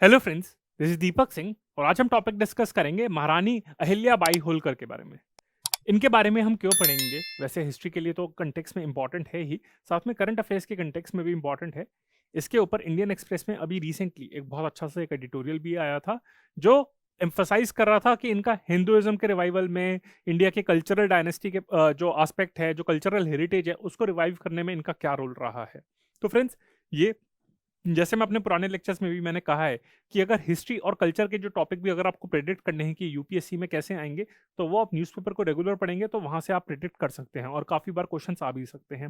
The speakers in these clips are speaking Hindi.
Hello friends, this is Deepak Singh और आज हम टॉपिक डिस्कस करेंगे महारानी अहिल्याबाई होलकर के बारे में। इनके बारे में हम क्यों पढ़ेंगे? वैसे हिस्ट्री के लिए तो कंटेक्स्ट में इंपॉर्टेंट है ही, साथ में करंट अफेयर्स के कंटेक्स्ट में भी इंपॉर्टेंट है। इसके ऊपर इंडियन एक्सप्रेस में अभी रिसेंटली एक बहुत अच्छा सा एक एडिटोरियल भी आया था जो एम्फसाइज कर रहा था कि इनका हिंदुइज्म के रिवाइवल में, इंडिया के कल्चरल डायनेस्टी के जो एस्पेक्ट है, जो कल्चरल हेरिटेज है, उसको रिवाइव करने में इनका क्या रोल रहा है। तो फ्रेंड्स, ये जैसे मैं अपने पुराने लेक्चर्स में भी मैंने कहा है कि अगर हिस्ट्री और कल्चर के जो टॉपिक भी अगर आपको प्रेडिक्ट करने हैं कि यूपीएससी में कैसे आएंगे, तो वो आप न्यूज़पेपर को रेगुलर पढ़ेंगे तो वहां से आप प्रेडिक्ट कर सकते हैं और काफ़ी बार क्वेश्चंस आ भी सकते हैं।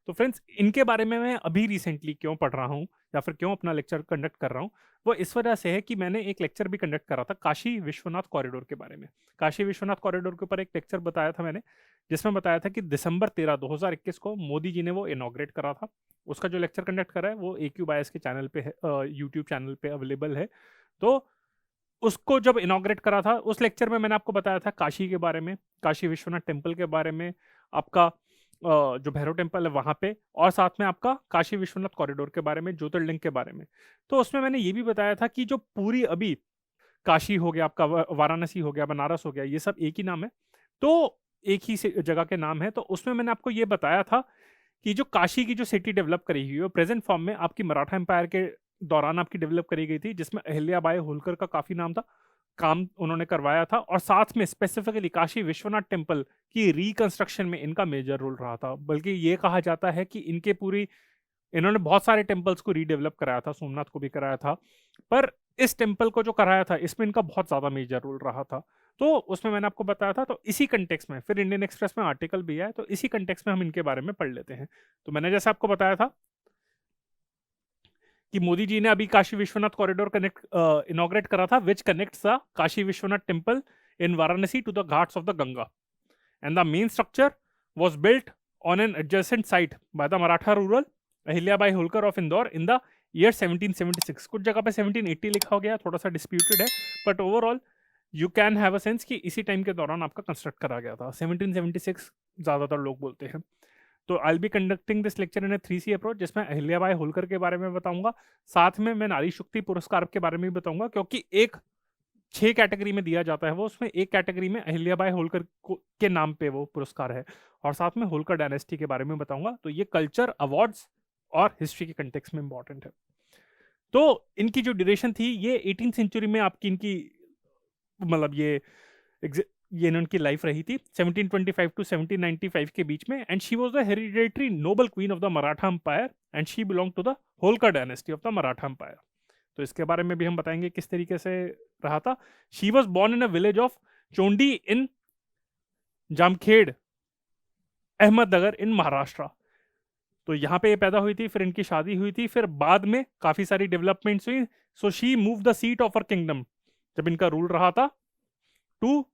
तो फ्रेंड्स, इनके बारे में मैं अभी रिसेंटली क्यों पढ़ रहा हूँ या फिर क्यों अपना लेक्चर कंडक्ट कर रहा हूँ, वो इस वजह से है कि मैंने एक लेक्चर भी कंडक्ट करा था काशी विश्वनाथ कॉरिडोर के बारे में। काशी विश्वनाथ कॉरिडोर के ऊपर एक लेक्चर बताया था मैंने, जिसमें बताया था कि दिसंबर 13 2021 को मोदी जी ने वो इनॉग्रेट करा था। उसका जो लेक्चर कंडक्ट करा है वो AQ बायस के चैनल पे है, यूट्यूब चैनल पे अवेलेबल है। तो उसको जब इनॉग्रेट करा था, उस लेक्चर में मैंने आपको बताया था काशी के बारे में, काशी विश्वनाथ टेम्पल के बारे में, आपका जो भैरव टेम्पल है वहां पे, और साथ में आपका काशी विश्वनाथ कॉरिडोर के बारे में, ज्योतिर्लिंग के बारे में। तो उसमें मैंने ये भी बताया था कि जो पूरी अभी काशी हो गया आपका, वाराणसी हो गया, बनारस हो गया, ये सब एक ही नाम है, तो एक ही जगह के नाम है। तो उसमें मैंने आपको ये बताया था कि जो काशी की जो सिटी डेवलप करी हुई है वो प्रेजेंट फॉर्म में आपकी मराठा एम्पायर के दौरान आपकी डेवलप करी गई थी, जिसमें अहिल्याबाई होलकर का काफी नाम था, काम उन्होंने करवाया था। और साथ में स्पेसिफिकली काशी विश्वनाथ टेम्पल की रिकंस्ट्रक्शन में इनका मेजर रोल रहा था। बल्कि ये कहा जाता है कि इनके पूरी इन्होंने बहुत सारे टेम्पल्स को रीडेवलप कराया था, सोमनाथ को भी कराया था, पर इस टेम्पल को जो कराया था इसमें इनका बहुत ज्यादा मेजर रोल रहा था। तो उसमें मैंने आपको बताया था। तो इसी कंटेक्स में फिर इंडियन एक्सप्रेस में आर्टिकल भी है, तो इसी कंटेक्स में हम इनके बारे में पढ़ लेते हैं। तो मैंने जैसे आपको बताया था कि मोदी जी ने अभी Kashi Vishwanath corridor connect inaugurate करा था, which connects the Kashi Vishwanath temple in Varanasi to the ghats of the Ganga, and the main structure was built on an adjacent site by the Maratha ruler Ahilyabai Holkar of Indore in the year 1776। कुछ जगह पे 1780 लिखा हो गया, थोड़ा सा डिस्प्यूटेड है, but overall you can have a sense कि इसी टाइम के दौरान आपका कंस्ट्रक्ट करा गया था। 1776 ज्यादातर लोग बोलते हैं। तो I be conducting this lecture in a 3C approach, जिसमें अहिल्याबाई होलकर के बारे में बताऊंगा, साथ में मैं नारी शक्ति पुरस्कार के बारे में भी बताऊंगा, क्योंकि एक 6 कैटेगरी में दिया जाता है वो, उसमें एक कैटेगरी में अहिल्याबाई होलकर के नाम पे वो पुरस्कार है, और साथ में होलकर डायनेस्टी के बारे में बताऊंगा। तो ये कल्चर, अवार्ड्स और हिस्ट्री के कंटेक्स्ट में इंपॉर्टेंट है। तो इनकी जो ड्यूरेशन थी ये 18th सेंचुरी में आपकी इनकी, मतलब ये इनकी लाइफ रही थी 1725 टू 1795 के बीच में, and she was the hereditary noble queen of the Maratha empire, and she belong to the Holkar dynasty of the Maratha empire. तो इसके बारे में भी हम बताएंगे किस तरीके से रहा था। She was born in a village of Chondi in Jamkhed, Ahmednagar in Maharashtra. तो यहाँ पे ये पैदा हुई थी, फिर इनकी शादी हुई थी, फिर बाद में काफी सारी डेवलपमेंट्स हुई। So she move the seat of her kingdom, जब इनका रूल रहा था, to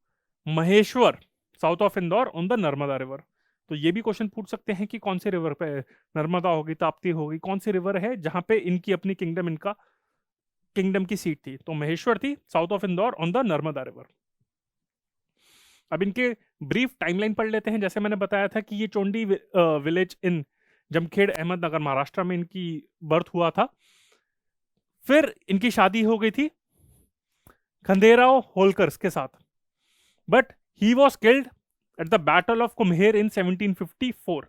Maheshwar south of Indore on the Narmada river. तो ये भी क्वेश्चन पूछ सकते हैं कि कौन से रिवर पे, नर्मदा होगी, ताप्ती होगी, कौन सी रिवर है जहां पे इनकी अपनी किंगडम, इनका किंगडम की सीट थी? तो महेश्वर थी, south of Indore on the Narmada river. अब इनके ब्रीफ टाइमलाइन पढ़ लेते हैं। जैसे मैंने बताया था कि ये चोंडी विलेज इन जमखेड़, अहमदनगर, महाराष्ट्र में इनकी बर्थ हुआ था। फिर इनकी शादी हो गई थी खंडेराव होलकर के साथ, but he was killed at the battle of Kumher in 1754।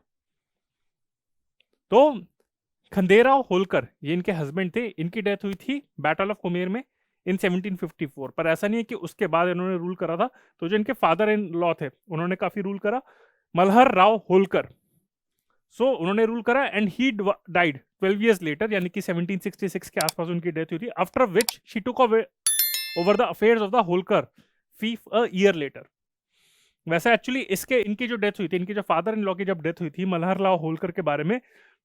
तो खंडेराव होलकर ये इनके हस्बैंड थे, इनकी डेथ हुई थी बैटल ऑफ कुम्हेर में इन 1754। पर ऐसा नहीं है कि उसके बाद इन्होंने रूल करा था। तो जो इनके फादर इन लॉ थे उन्होंने काफी रूल करा, मल्हर राव होलकर। सो उन्होंने रूल करा and he died 12 years later, यानी कि 1766 के आसपास उनकी डेथ हुई थी। After which she took over the affairs of the Holkar fief a year later. वैसे एक्चुअली इसके इनकी जो डेथ हुई थी, इनके जो फादर इन लॉ की जब डेथ हुई थी मल्हर राव होलकर के बारे में,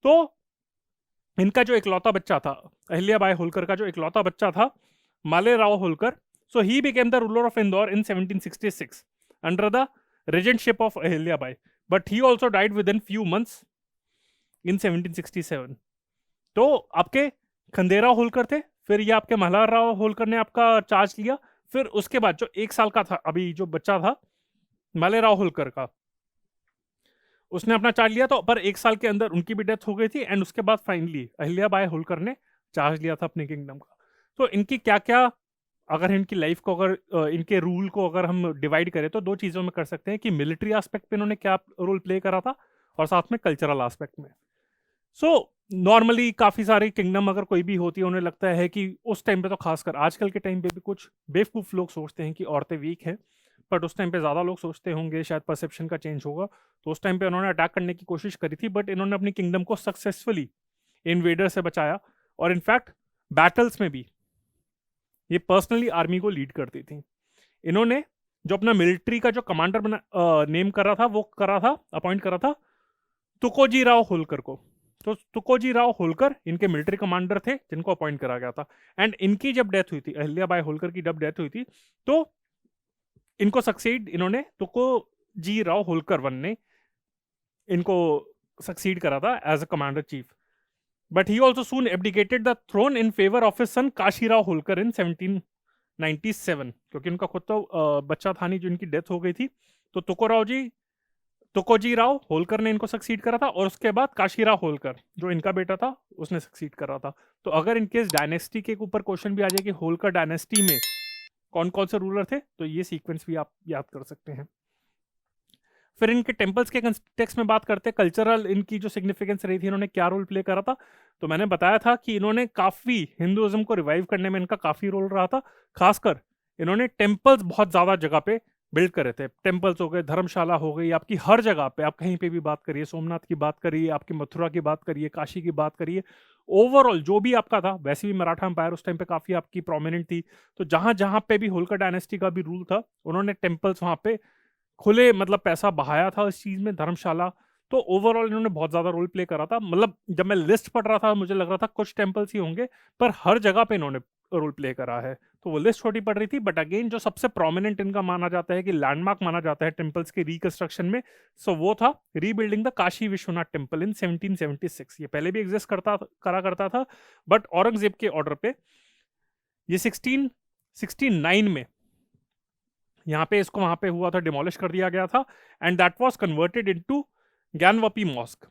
तो इनका जो इकलौता बच्चा था, अहिल्याबाई होलकर का जो इकलौता बच्चा था, Male Rao Holkar, so he became the ruler of Indore in 1766 under the regentship of Ahilyabai, but he also died within few months in 1767। तो आपके खंडेराव होलकर थे, फिर ये आपके मल्हार राव होलकर ने आपका चार्ज लिया। फिर उसके बाद जो 1 साल का था अभी जो बच्चा था माले राव होलकर का, उसने अपना चार्ज लिया। तो पर 1 साल के अंदर उनकी भी डेथ हो गई थी, एंड उसके बाद फाइनली अहिल्याबाई होलकर ने चार्ज लिया था अपने किंगडम का। तो इनकी क्या क्या, अगर इनकी लाइफ को अगर इनके रूल को अगर हम डिवाइड करें तो दो चीज़ों में कर सकते हैं कि मिलिट्री एस्पेक्ट पे इन्होंने क्या रोल प्ले करा था और साथ में कल्चरल एस्पेक्ट में। सो नॉर्मली काफ़ी सारी किंगडम अगर कोई भी होती है, उन्हें लगता है कि उस टाइम पे, तो खासकर आजकल के टाइम पे भी कुछ बेवकूफ़ लोग सोचते हैं कि औरतें वीक हैं, बट उस टाइम पे ज़्यादा लोग सोचते होंगे, शायद परसेप्शन का चेंज होगा। तो उस टाइम पे उन्होंने अटैक करने की कोशिश करी थी, बट इन्होंने अपनी किंगडम को सक्सेसफुली इन्वेडर से बचाया, और इनफैक्ट बैटल्स में भी ये पर्सनली आर्मी को लीड करती थी। इन्होंने जो अपना मिलिट्री का जो कमांडर बना नेम करा था, वो करा था, अपॉइंट करा था तुकोजी राव होलकर को। तो तुकोजी राव होलकर इनके मिलिट्री कमांडर थे जिनको अपॉइंट करा गया था। एंड इनकी जब डेथ हुई थी, अहिल्याबाई होलकर की जब डेथ हुई थी, तो इनको सक्सीड इन्होंने तुकोजी राव होलकर वन ने इनको सक्सीड करा था as a commander chief. But he also soon abdicated the throne in favour of his son Kashirao Holkar in 1797, क्योंकि उनका खुद तो बच्चा था नहीं जो इनकी डेथ हो गई थी। तो तुकोजी राव होलकर ने इनको सक्सीड करा था, और उसके बाद काशीराव होलकर जो इनका बेटा था उसने सक्सीड करा था। तो अगर इनकेस डायनेस्टी के ऊपर क्वेश्चन भी आ जाए कि होलकर डायनेस्टी में कौन कौन से रूलर थे, तो ये सीक्वेंस भी आप याद कर सकते हैं। फिर इनके टेम्पल्स के कंटेक्स्ट में बात करते हैं, कल्चरल इनकी जो सिग्निफिकेंस रही थी, इन्होंने क्या रोल प्ले करा था। तो मैंने बताया था कि इन्होंने काफ़ी हिंदुइज्म को रिवाइव करने में इनका काफ़ी रोल रहा था। खासकर इन्होंने टेम्पल्स बहुत ज़्यादा जगह पे बिल्ड करे थे। टेम्पल्स हो गए, धर्मशाला हो गई, आपकी हर जगह पे, आप कहीं पे भी बात करिए, सोमनाथ की बात करिए, आपकी मथुरा की बात करिए, काशी की बात करिए, ओवरऑल जो भी आपका था। वैसे भी मराठा एम्पायर उस टाइम पे काफ़ी आपकी प्रोमिनेंट थी। तो जहाँ जहाँ पे भी होलकर डायनेस्टी का भी रूल था, उन्होंने टेम्पल्स वहाँ पे खुले मतलब पैसा बहाया था इस चीज में, धर्मशाला। तो ओवरऑल इन्होंने बहुत ज्यादा रोल प्ले करा था। मतलब जब मैं लिस्ट पढ़ रहा था मुझे लग रहा था कुछ टेम्पल्स ही होंगे, पर हर जगह पे इन्होंने रोल प्ले करा है। तो वो लिस्ट छोटी पड़ रही थी, बट अगेन जो सबसे प्रोमिनेंट इनका माना जाता है कि लैंडमार्क माना जाता है टेम्पल्स के रिकंस्ट्रक्शन में, सो वो था rebuilding the Kashi Vishwanath temple इन 1776। ये पहले भी एग्जिस्ट करा करता था, बट औरंगजेब के ऑर्डर पे ये 1669 में यहाँ पे इसको वहां पे हुआ था, डिमोलिश कर दिया गया था, and that was converted into Gyanvapi mosque.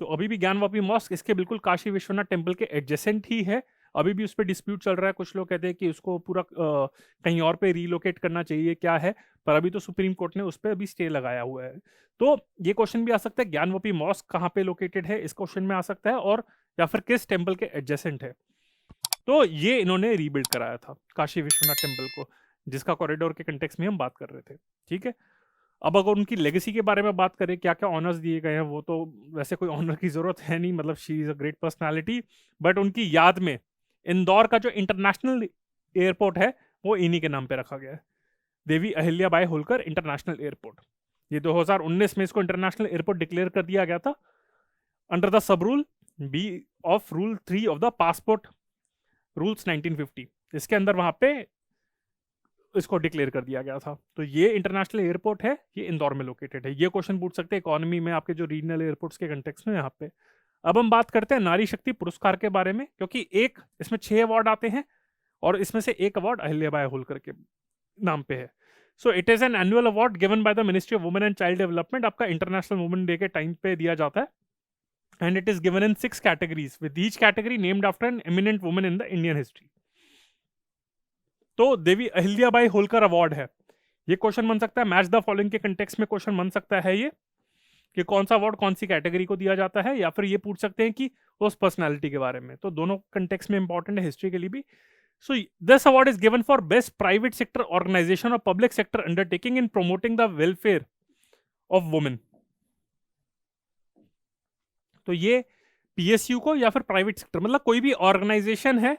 तो अभी भी ज्ञानवापी मॉस्क इसके बिल्कुल काशी विश्वनाथ टेम्पल के एडजेसेंट ही है। अभी भी उस पर डिस्प्यूट चल रहा है, कुछ लोग कहते हैं कि उसको पूरा कहीं और पे रीलोकेट करना चाहिए, क्या है, पर अभी तो सुप्रीम कोर्ट ने उस पर अभी स्टे लगाया हुआ है। तो ये क्वेश्चन भी आ सकता है, ज्ञानवापी मॉस्क कहाँ पे लोकेटेड है, इस क्वेश्चन में आ सकता है, और या फिर किस टेम्पल के एडजेसेंट है। तो ये इन्होंने रीबिल्ड कराया था काशी विश्वनाथ टेम्पल को, जिसका कॉरिडोर के कंटेक्स्ट में हम बात कर रहे थे। ठीक है, अब अगर उनकी लेगेसी के बारे में बात करें, क्या क्या ऑनर्स दिए गए हैं, वो तो वैसे कोई ऑनर की जरूरत है नहीं, मतलब she is a great personality. But उनकी याद में इंदौर का जो इंटरनेशनल एयरपोर्ट है वो इन्हीं के नाम पे रखा गया है, देवी अहिल्याबाई होलकर इंटरनेशनल एयरपोर्ट। ये 2019 में इसको इंटरनेशनल एयरपोर्ट डिक्लेयर कर दिया गया था under the sub rule B of rule 3 of the passport rules 1950। इसके अंदर वहां पे इसको डिक्लेयर कर दिया गया था। तो ये इंटरनेशनल एयरपोर्ट है, ये इंदौर में लोकेटेड है। ये क्वेश्चन पूछ सकते हैं इकोनॉमी में आपके जो रीजनल एयरपोर्ट्स के कंटेक्स्ट में यहाँ पे। अब हम बात करते हैं नारी शक्ति पुरस्कार के बारे में, क्योंकि एक इसमें 6 अवार्ड आते हैं और इसमें से एक अवार्ड अहिल्याबाई होलकर के नाम पे है। So it is an annual award given by the ministry of women and child development. आपका इंटरनेशनल वुमेन डे के टाइम पे दिया जाता है, and it is given in 6 categories with each category named after an eminent woman in the Indian history. तो देवी अहिल्याबाई होलकर अवार्ड है। ये क्वेश्चन बन सकता है, मैच द फॉलोइंग के कंटेक्स्ट में क्वेश्चन बन सकता है ये, कि कौन सा अवार्ड कौन सी कैटेगरी को दिया जाता है, या फिर ये पूछ सकते हैं कि उस पर्सनालिटी के बारे में। तो दोनों कंटेक्स्ट में इंपॉर्टेंट है हिस्ट्री के लिए भी। So this award is given for best private sector organisation और public sector undertaking in promoting the welfare of women. तो ये पीएसयू को या फिर प्राइवेट सेक्टर, मतलब कोई भी ऑर्गेनाइजेशन है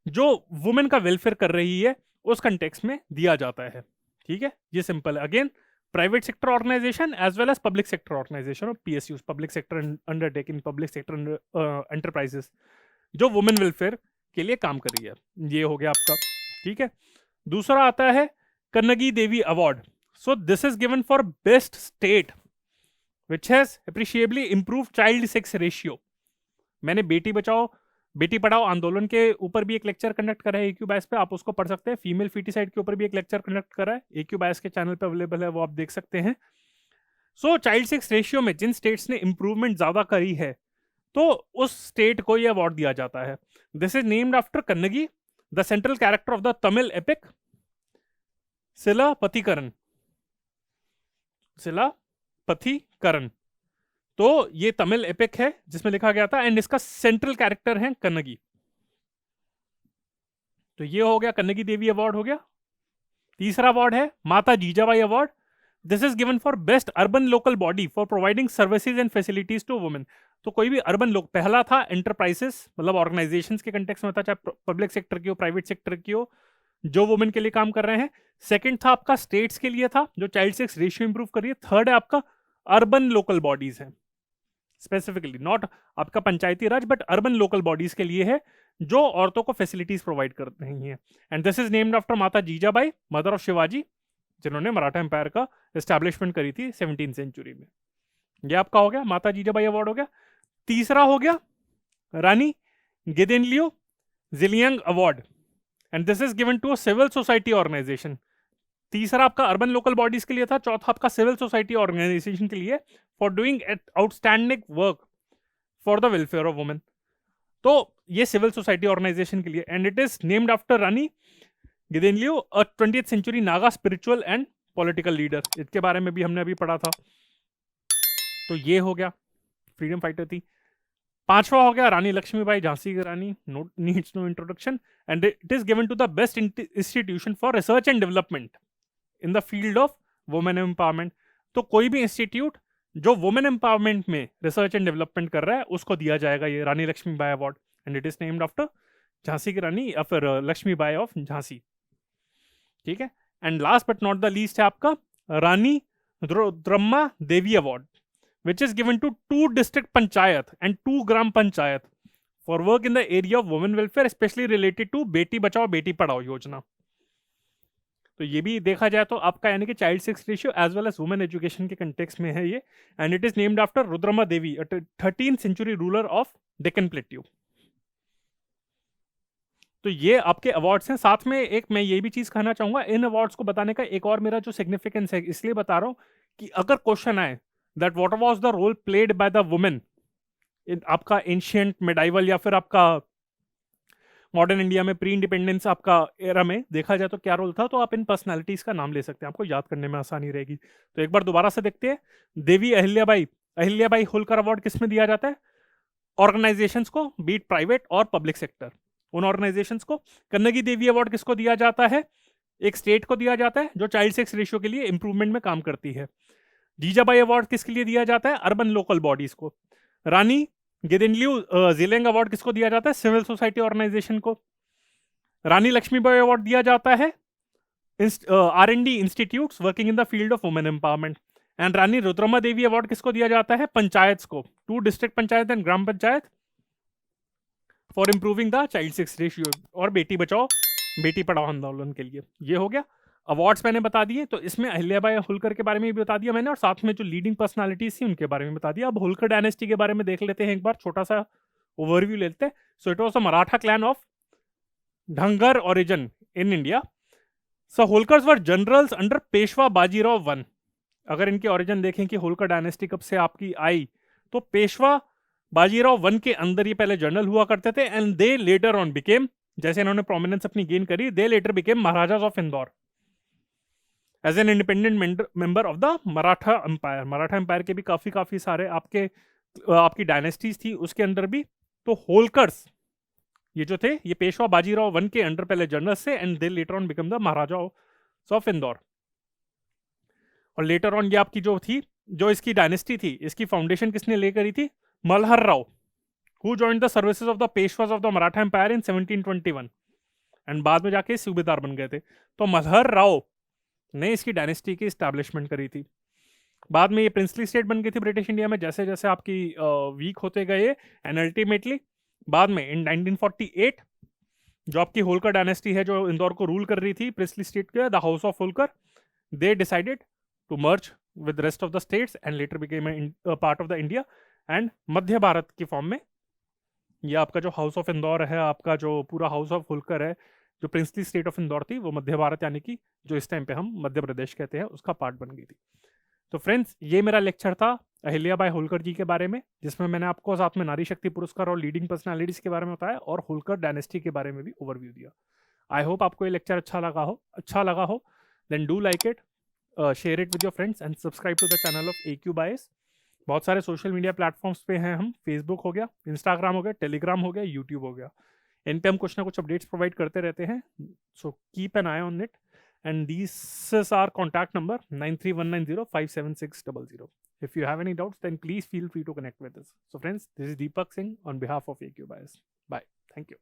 जो वुमेन का वेलफेयर कर रही है, उस कंटेक्स्ट में दिया जाता है। ठीक है, ये सिंपल है। Again private sector organisation as well as public sector organisation और PSU, public sector undertaking, public sector enterprises जो वुमेन वेलफेयर के लिए काम कर रही है। ये हो गया आपका। ठीक है, दूसरा आता है Kannagi Devi award. So this is given for best state which has appreciably improved child sex ratio। मैंने बेटी बचाओ बेटी पढ़ाओ आंदोलन के ऊपर भी एक लेक्चर कंडक्ट करा है AQ बायस पे, आप उसको पढ़ सकते हैं। फीमेल फीटिसाइड के ऊपर भी एक लेक्चर कंडक्ट करा है, AQ बायस के चैनल पे अवेलेबल है, वो आप देख सकते हैं। सो चाइल्ड सेक्स रेशियो में जिन स्टेट्स ने इंप्रूवमेंट ज्यादा करी है, तो उस स्टेट को ये अवार्ड दिया जाता है। This is named after Kannagi, the central character of the Tamil epic Silappatikaram. Silappatikaram, तो ये तमिल एपिक है जिसमें लिखा गया था, एंड इसका सेंट्रल कैरेक्टर है कन्नगी। तो ये हो गया कन्नगी देवी अवार्ड हो गया। तीसरा अवार्ड है Mata Jijabai award. This is given for best urban local body for providing services and facilities to women. तो कोई भी अर्बन लोग, पहला था एंटरप्राइजेस, मतलब ऑर्गेनाइजेशंस के कंटेक्स्ट में था, चाहे पब्लिक सेक्टर की हो, प्राइवेट सेक्टर की हो, जो वुमेन के लिए काम कर रहे हैं। सेकंड था आपका स्टेट्स के लिए था, जो चाइल्ड सेक्स रेशियो इंप्रूव कर रही है। थर्ड है आपका अर्बन लोकल बॉडीज है, स्पेसिफिकली नॉट आपका पंचायती राज बट अर्बन लोकल बॉडीज के लिए है, जो औरतों को फैसिलिटीज प्रोवाइड कर रही हैं। And this is named after माता जीजाबाई, मदर ऑफ शिवाजी, जिन्होंने मराठा एम्पायर का एस्टैब्लिशमेंट करी थी 17वीं सेंचुरी में। ये आपका हो गया माता जीजाबाई अवार्ड हो गया। तीसरा हो गया Rani Gaidinliu Zeliang award, and this is given to a civil society organisation. तीसरा आपका अर्बन लोकल बॉडीज के लिए था, चौथा आपका सिविल सोसाइटी ऑर्गेनाइजेशन के लिए, for doing outstanding work for the welfare of women. तो ये सिविल सोसाइटी ऑर्गेनाइजेशन के लिए, and it is named after Rani Gaidinliu, a 20th century Naga spiritual and political leader. इसके बारे में भी हमने अभी पढ़ा था। तो ये हो गया, फ्रीडम फाइटर थी। पांचवा हो गया रानी लक्ष्मीबाई झांसी की रानी, needs no introduction, and it is given to the best institution for research and development in the field of women empowerment. तो कोई भी इंस्टीट्यूट जो वुमेन एम्पावरमेंट में रिसर्च एंड डेवलपमेंट कर रहा है, उसको दिया जाएगा ये Rani Lakshmibai award, and it is named after Jhansi की रानी या फिर लक्ष्मीबाई ऑफ झांसी। ठीक है, and last but not the least है आपका रानी Rudramma Devi award, which is given to 2 district panchayat and 2 gram panchayat for work in the area of women welfare, especially related to Beti Bachao Beti Padhao योजना। तो ये भी देखा जाए तो आपका यानी कि child sex ratio as well as women education के कंटेक्स्ट में है ये, and it is named after Rudrama Devi, 13th century ruler of Deccan plateau. तो ये आपके अवार्ड्स हैं। साथ में एक मैं ये भी चीज कहना चाहूंगा, इन अवार्ड्स को बताने का एक और मेरा जो सिग्निफिकेंस है, इसलिए बता रहा हूं कि अगर क्वेश्चन आए that what was the role played by the women in आपका एंशियंट मेडाइवल या फिर आपका मॉडर्न इंडिया में प्री इंडिपेंडेंस आपका एरा में देखा जाए तो क्या रोल था, तो आप इन पर्सनालिटीज का नाम ले सकते हैं, आपको याद करने में आसानी रहेगी। तो एक बार दोबारा से देखते हैं। देवी अहिल्याबाई होलकर अवार्ड किस में दिया जाता है? ऑर्गेनाइजेशंस को, बीट प्राइवेट और पब्लिक सेक्टर, उन ऑर्गेनाइजेशंस को। कन्नगी देवी अवार्ड किसको दिया जाता है? एक स्टेट को दिया जाता है जो चाइल्ड सेक्स रेशियो के लिए इंप्रूवमेंट में काम करती है। जीजाबाई अवार्ड किसके लिए दिया जाता है? अर्बन लोकल बॉडीज को। रानी गेदेनलियो जिलेंग अवार्ड किसको दिया जाता है? सिविल सोसाइटी ऑर्गेनाइजेशन को। रानी लक्ष्मीबाई अवार्ड दिया जाता है R&D institutes working in the field of women empowerment. And Rani Rudrama Devi award किसको दिया जाता है? पंचायत को, 2 district panchayat and gram panchayat, for improving the child sex ratio और बेटी बचाओ बेटी पढ़ाओ आंदोलन के लिए। ये हो गया। अवार्ड्स मैंने बता दिए, तो इसमें अहिल्याबाई होलकर के बारे में भी बता दिया मैंने, और साथ में जो लीडिंग पर्सनालिटीज थी उनके बारे में बता दिया। अब होलकर डायनेस्टी के बारे में देख लेते हैं, एक बार छोटा सा ओवरव्यू लेते हैं। So it was a Maratha clan of Dhangar origin in India. So Holkars were generals under Peshwa Bajirao one. अगर इनके ओरिजिन देखें कि होलकर डायनेस्टी कब से आपकी आई, तो पेशवा बाजीराव वन के अंदर ये पहले जनरल हुआ करते थे, and they later on became, जैसे इन्होंने प्रोमिनेंस अपनी गेन करी, they later became Maharajas of Indore as an independent member of the Maratha empire. Maratha empire के भी काफी सारे आपकी डायनेस्टीज थी उसके अंदर भी। तो होलकर्स ये जो थे, ये पेशवा बाजीराव वन के अंडर पहले जनरल से, and they later on become the Maharaja of Indore. और लेटर ऑन ये आपकी जो थी, जो इसकी डायनेस्टी थी, इसकी फाउंडेशन किसने ले करी थी? Malhar Rao, who joined the services of the Peshwas of the Maratha empire in 1721, and बाद में जाके सूबेदार बन गए थे। तो मल्हर राव ने इसकी डायनेस्टी की स्टैब्लिशमेंट करी थी। बाद में ये प्रिंसली स्टेट बन गई थी ब्रिटिश इंडिया में, जैसे जैसे आपकी वीक होते गए, एंड अल्टीमेटली बाद में इन 1948 जो आपकी होलकर डायनेस्टी है जो इंदौर को रूल कर रही थी, प्रिंसली स्टेट के, the house of Holkar, they decided to merge with rest of the states and later became part of the India, and Madhya Bharat की फॉर्म में ये आपका जो हाउस ऑफ इंदौर है, आपका जो पूरा हाउस ऑफ होलकर है, जो प्रिंसली स्टेट ऑफ इंदौर थी, वो मध्य भारत यानी कि जो इस टाइम पे हम मध्य प्रदेश कहते हैं उसका पार्ट बन गई थी। तो फ्रेंड्स, ये मेरा लेक्चर था अहिल्याबाई होलकर जी के बारे में, जिसमें मैंने आपको साथ में नारी शक्ति पुरस्कार और लीडिंग पर्सनालिटीज के बारे में बताया और होलकर डायनेस्टी के बारे में भी ओवरव्यू दिया। आई होप आपको ये लेक्चर अच्छा लगा हो। Then do like it, share it with your friends and subscribe to the channel of AQ bias. बहुत सारे सोशल मीडिया प्लेटफॉर्म्स पे हैं हम, फेसबुक हो गया, इंस्टाग्राम हो गया, टेलीग्राम हो गया, यूट्यूब हो गया। इन पे हम कुछ ना कुछ अपडेट्स प्रोवाइड करते रहते हैं, so keep an I on it. And these is our contact number 9319057600. If you have any doubts, then please feel free to connect with us. So friends, this is Deepak Singh on behalf of AQ Bias. Bye. Thank you.